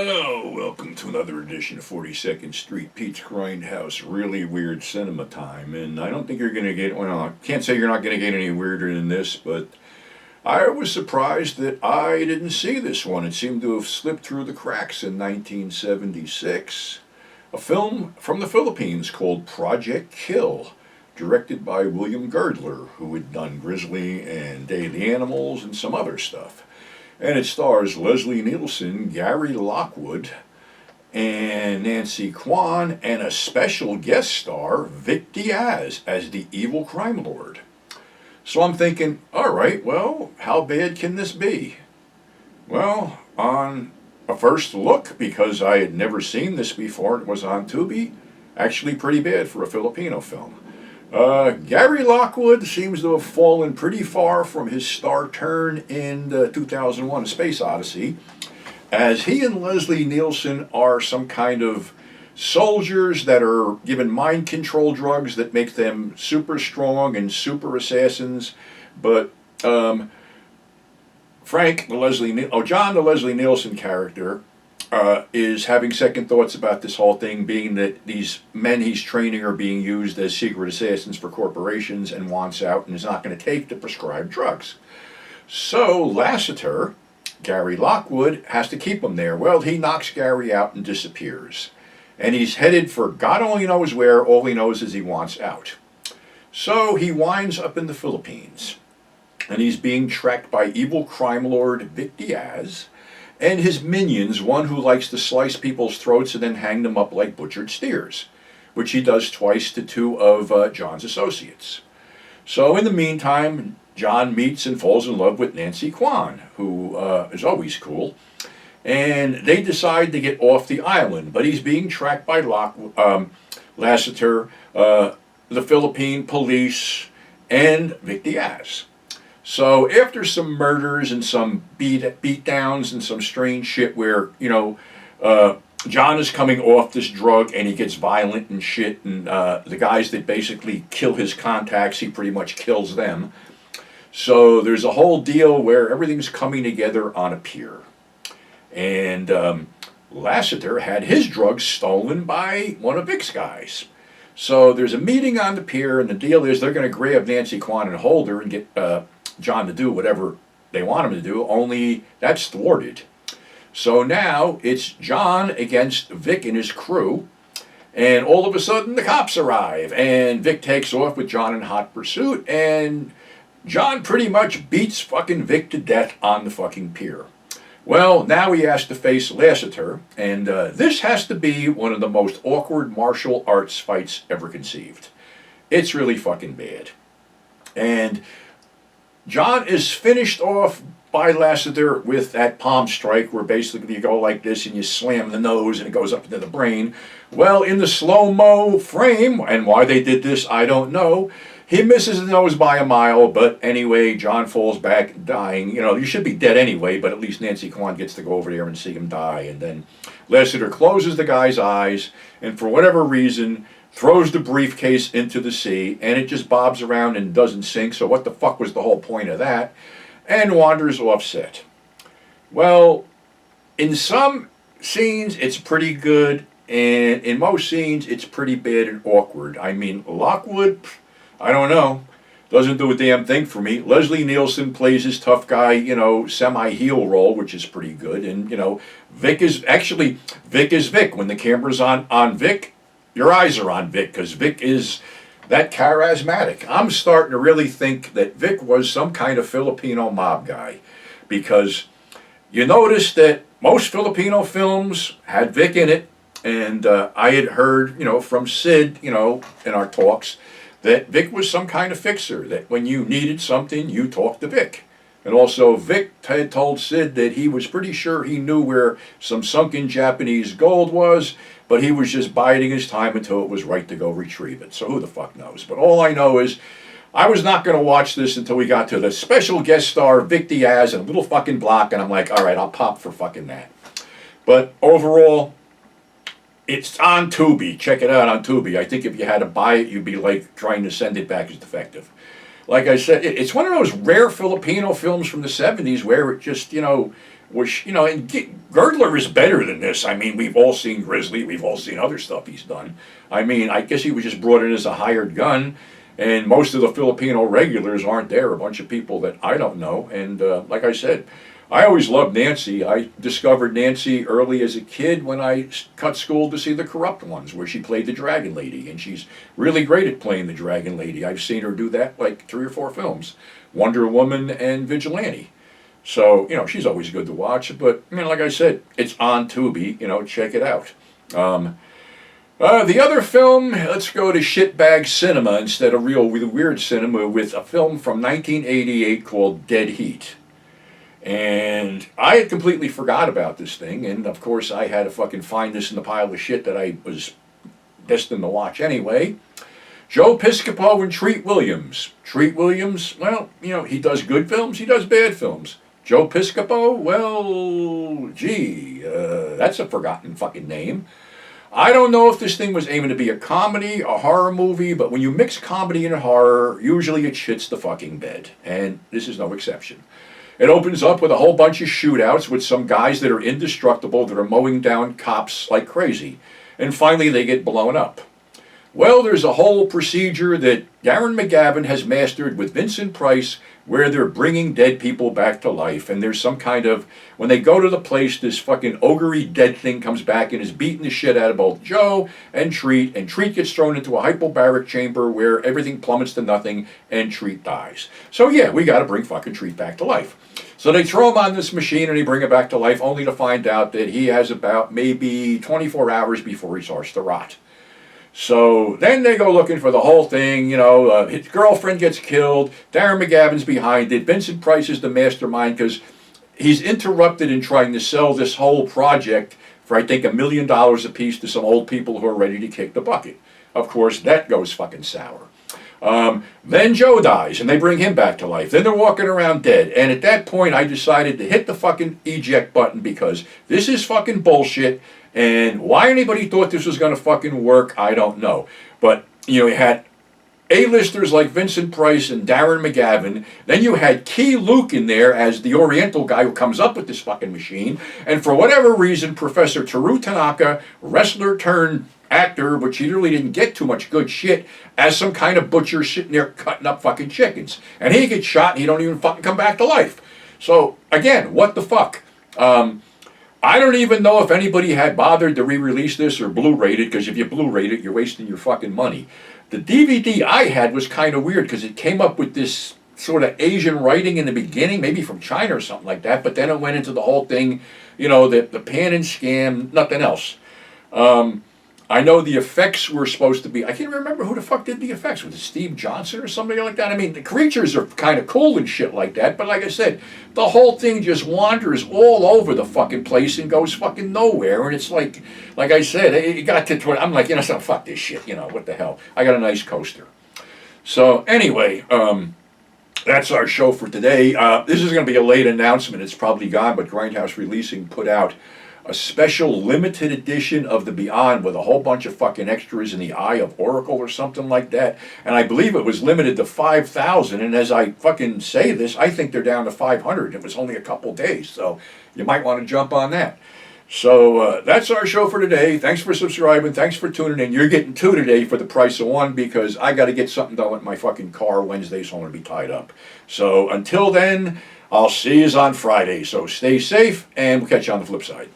Oh, welcome to another edition of 42nd Street Pete's Grindhouse. Really weird cinema time. And I don't think you're going to get, well, I can't say you're not going to get any weirder than this, but I was surprised that I didn't see this one. It seemed to have slipped through the cracks in 1976. A film from the Philippines called Project Kill, directed by William Girdler, who had done Grizzly and Day of the Animals and some other stuff. And it stars Leslie Nielsen, Gary Lockwood, and Nancy Kwan, and a special guest star, Vic Diaz, as the evil crime lord. So I'm thinking, all right, well, how bad can this be? Well, on a first look, because I had never seen this before, it was on Tubi, actually pretty bad for a Filipino film. Gary Lockwood seems to have fallen pretty far from his star turn in 2001: A Space Odyssey, as he and Leslie Nielsen are some kind of soldiers that are given mind control drugs that make them super strong and super assassins. But John, the Leslie Nielsen character, is having second thoughts about this whole thing, being that these men he's training are being used as secret assassins for corporations, and wants out and is not going to take the prescribed drugs. So Lassiter, Gary Lockwood, has to keep him there. Well, he knocks Gary out and disappears. And he's headed for God only knows where. All he knows is he wants out. So he winds up in the Philippines. And he's being tracked by evil crime lord Vic Diaz and his minions, one who likes to slice people's throats and then hang them up like butchered steers, which he does twice to two of John's associates. So in the meantime, John meets and falls in love with Nancy Kwan, who is always cool, and they decide to get off the island, but he's being tracked by Lassiter, the Philippine police, and Vic Diaz. So after some murders and some beat downs and some strange shit where, John is coming off this drug and he gets violent and shit, and the guys that basically kill his contacts, he pretty much kills them. So there's a whole deal where everything's coming together on a pier. And Lassiter had his drugs stolen by one of Vic's guys. So there's a meeting on the pier, and the deal is they're going to grab Nancy Kwan and hold her and get John to do whatever they want him to do, only that's thwarted. So now it's John against Vic and his crew, and all of a sudden the cops arrive, and Vic takes off with John in hot pursuit, and John pretty much beats fucking Vic to death on the fucking pier. Well, now he has to face Lassiter, and this has to be one of the most awkward martial arts fights ever conceived. It's really fucking bad. And John is finished off by Lassiter with that palm strike where basically you go like this and you slam the nose and it goes up into the brain. Well, in the slow-mo frame, and why they did this, I don't know, he misses the nose by a mile, but anyway, John falls back dying. You should be dead anyway, but at least Nancy Kwan gets to go over there and see him die. And then Lassiter closes the guy's eyes, and for whatever reason, throws the briefcase into the sea, and it just bobs around and doesn't sink, so what the fuck was the whole point of that? And wanders offset. Well, in some scenes, it's pretty good, and in most scenes, it's pretty bad and awkward. I mean, Lockwood, I don't know, doesn't do a damn thing for me. Leslie Nielsen plays his tough guy, semi-heel role, which is pretty good, and, Vic is Vic. When the camera's on Vic, your eyes are on Vic, because Vic is that charismatic. I'm starting to really think that Vic was some kind of Filipino mob guy, because you notice that most Filipino films had Vic in it, and I had heard, from Sid, in our talks, that Vic was some kind of fixer, that when you needed something, you talked to Vic. And also, Vic had told Sid that he was pretty sure he knew where some sunken Japanese gold was, but he was just biding his time until it was right to go retrieve it. So who the fuck knows? But all I know is I was not going to watch this until we got to the special guest star, Vic Diaz, and a little fucking block, and I'm like, all right, I'll pop for fucking that. But overall, it's on Tubi. Check it out on Tubi. I think if you had to buy it, you'd be like trying to send it back as defective. Like I said, it's one of those rare Filipino films from the 70s where it just, which, and Girdler is better than this. I mean, we've all seen Grizzly, we've all seen other stuff he's done. I mean, I guess he was just brought in as a hired gun, and most of the Filipino regulars aren't there, a bunch of people that I don't know. And like I said, I always loved Nancy. I discovered Nancy early as a kid when I cut school to see The Corrupt Ones, where she played the Dragon Lady, and she's really great at playing the Dragon Lady. I've seen her do that like 3 or 4 films, Wonder Woman and Vigilante. So, she's always good to watch. But, like I said, it's on Tubi. Check it out. The other film, let's go to shitbag cinema instead of real weird cinema with a film from 1988 called Dead Heat. And I had completely forgot about this thing, and of course I had to fucking find this in the pile of shit that I was destined to watch anyway. Joe Piscopo and Treat Williams. Treat Williams, well, he does good films, he does bad films. Joe Piscopo, well, gee, that's a forgotten fucking name. I don't know if this thing was aiming to be a comedy, a horror movie, but when you mix comedy and horror, usually it shits the fucking bed, and this is no exception. It opens up with a whole bunch of shootouts with some guys that are indestructible that are mowing down cops like crazy. And finally they get blown up. Well, there's a whole procedure that Darren McGavin has mastered with Vincent Price where they're bringing dead people back to life. And there's some kind of, when they go to the place, this fucking ogre-y dead thing comes back and is beating the shit out of both Joe and Treat gets thrown into a hypobaric chamber where everything plummets to nothing and Treat dies. So yeah, we gotta bring fucking Treat back to life. So they throw him on this machine and they bring him back to life only to find out that he has about maybe 24 hours before he starts to rot. So then they go looking for the whole thing, his girlfriend gets killed, Darren McGavin's behind it, Vincent Price is the mastermind because he's interrupted in trying to sell this whole project for I think $1 million a piece to some old people who are ready to kick the bucket. Of course, that goes fucking sour. Then Joe dies and they bring him back to life. Then they're walking around dead. And at that point I decided to hit the fucking eject button because this is fucking bullshit. And why anybody thought this was going to fucking work, I don't know. But, you had A-listers like Vincent Price and Darren McGavin. Then you had Key Luke in there as the Oriental guy who comes up with this fucking machine. And for whatever reason, Professor Teru Tanaka, wrestler turned actor, but she really didn't get too much good shit, as some kind of butcher sitting there cutting up fucking chickens. And he gets shot and he don't even fucking come back to life. So, again, what the fuck? I don't even know if anybody had bothered to re-release this or Blu-rayed it, because if you Blu-rayed it, you're wasting your fucking money. The DVD I had was kind of weird, because it came up with this sort of Asian writing in the beginning, maybe from China or something like that, but then it went into the whole thing, the pan and scam, nothing else. I know the effects were supposed to be, I can't remember who the fuck did the effects. Was it Steve Johnson or somebody like that? I mean, the creatures are kind of cool and shit like that, but like I said, the whole thing just wanders all over the fucking place and goes fucking nowhere, and it's like I said, it got to, I'm like, so fuck this shit, what the hell. I got a nice coaster. So anyway, that's our show for today. This is going to be a late announcement. It's probably gone, but Grindhouse Releasing put out a special limited edition of The Beyond with a whole bunch of fucking extras in the Eye of Oracle or something like that. And I believe it was limited to 5,000. And as I fucking say this, I think they're down to 500. It was only a couple days. So you might want to jump on that. So that's our show for today. Thanks for subscribing. Thanks for tuning in. You're getting 2 today for the price of 1 because I got to get something done with my fucking car Wednesday, so I'm going to be tied up. So until then, I'll see you on Friday. So stay safe and we'll catch you on the flip side.